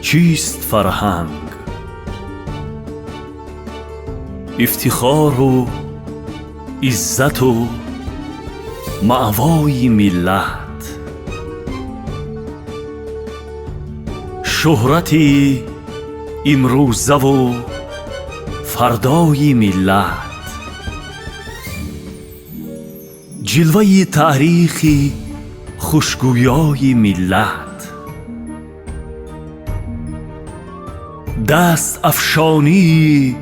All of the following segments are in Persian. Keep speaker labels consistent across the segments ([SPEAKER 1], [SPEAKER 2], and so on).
[SPEAKER 1] چیست فرهنگ؟ افتخار و عزت و مأوای ملت، شهرتی امروزه و فردای ملت، جلوه تاریخی خوشگویای ملت، دست افشانی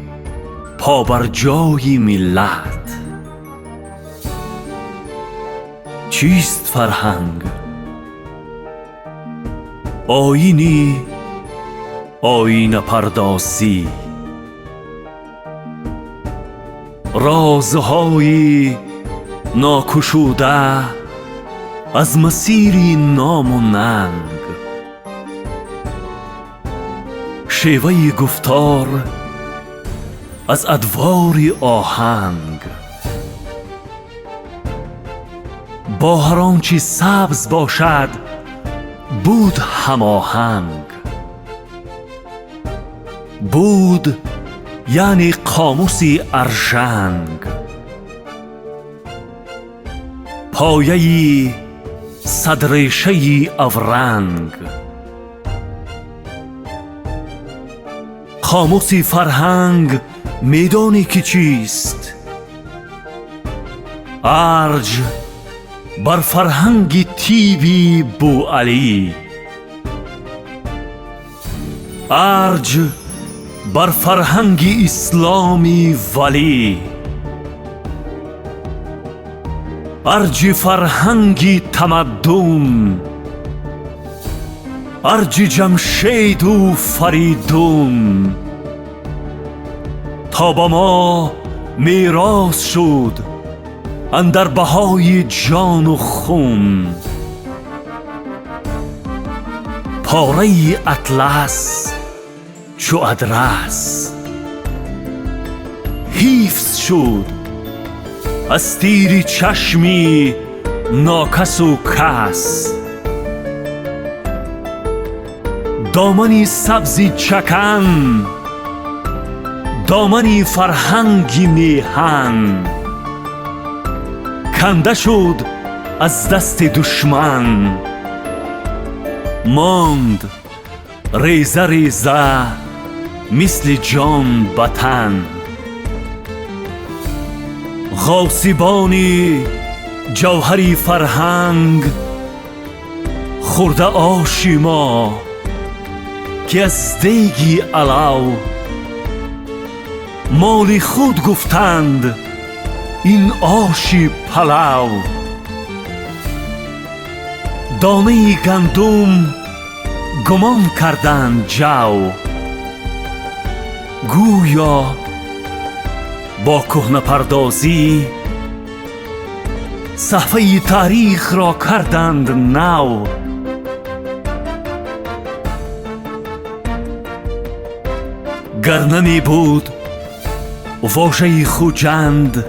[SPEAKER 1] پابرجای ملت. چیست فرهنگ؟ آیینی آیینه پردازی، رازهای ناگشوده از مسیری نام و ننگ، شیوه گفتار از ادوار آهنگ، با هر آنچه سبز باشد بود هماهنگ، بود یعنی قاموسی ارژنگ، پایه‌ای صدریشه‌ای اورنگ، قاموسی فرهنگ میدانی که چیست؟ ارج بر فرهنگ تیبی بوعلی، ارج بر فرهنگ اسلامی ولی، ارج فرهنگ تمدن، ارج جمشید و فریدون، تا با ما میراث شد اندر بهای جان و خون، پاره اطلس چو ادرس حفظ شد از تیر چشمی ناکس و کس، دامنی سبزی چکن، دامنی فرهنگی میهن، کنده شد از دست دشمن، ماند ریزه ریزه مثل جان بتن، غاصبانی جوهری فرهنگ خورده آشی ما که از دیگی علو، مال خود گفتند این آشی پلو، دانه گندم گمان کردند جو، گویا با کهنه پردازی صفحه تاریخ را کردند نو. گر نمی بود واژه خوجند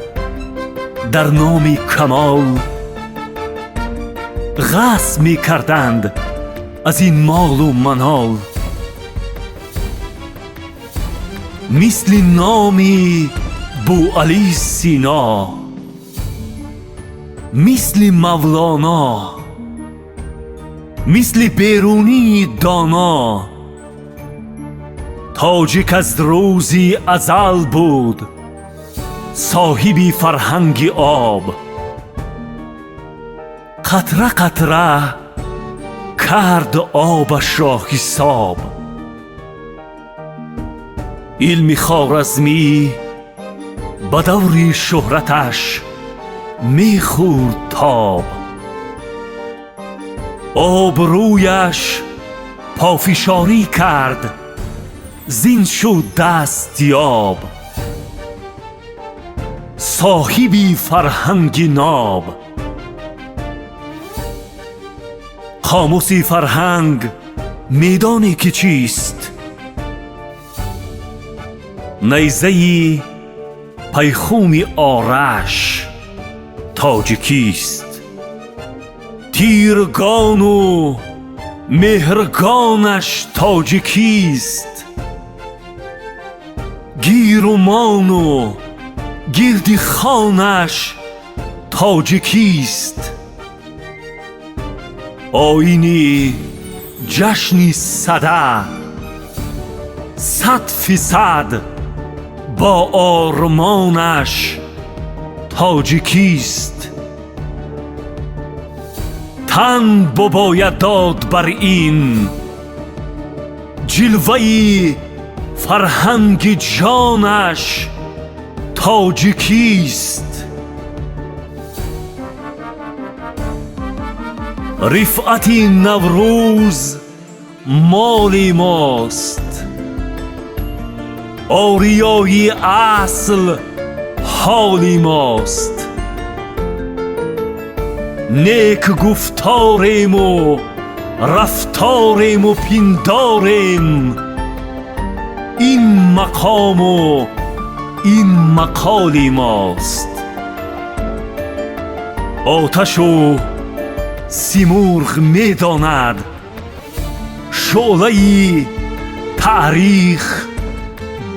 [SPEAKER 1] در نام کمال، غصب می کردند از این مال و منال، مثل نامی بوعلی سینا، مثل مولانا، مثل بیرونی دانا، تاجیک از روزی ازل بود صاحبی فرهنگ آب، قطره قطره کرد آبش را حساب، علم خوارزمی به دور شهرتش میخورد تاب، آبرویش پافشاری کرد زین شد دستیاب، صاحبی فرهنگ ناب. قاموسی فرهنگ میدانی که چیست؟ نیزه‌ای پیخون آرش تاجیکیست، تیرگان و مهرگانش تاجیکیست، گیرومان و گردی خانش تاجیکیست. آیینی جشنی صده 100% با آرمانش تاجیکیست. تن بباید داد بر این جلوه‌ای فرهنگ جانش تاجیکیست. رفعتی نوروز مال ماست، آریایی اصل حال ماست. نیک گفتاریم و رفتاریم و پینداریم، این مقام و این مقال ماست. آتش و سیمرغ میداند شعله‌ای تاریخ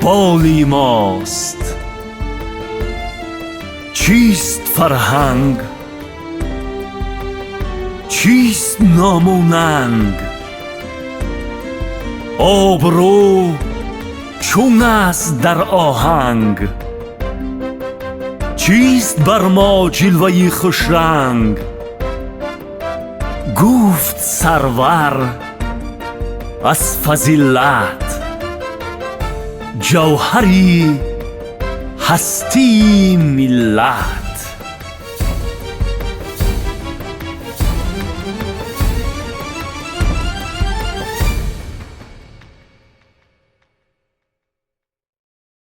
[SPEAKER 1] بالی ماست. چیست فرهنگ؟ چیست نام و ننگ؟ آبرو چون است در آهنگ؟ چیست بر ما جلوه‌ی خوشرنگ؟ گفت سرور از فضیلت جوهری هستی ملت.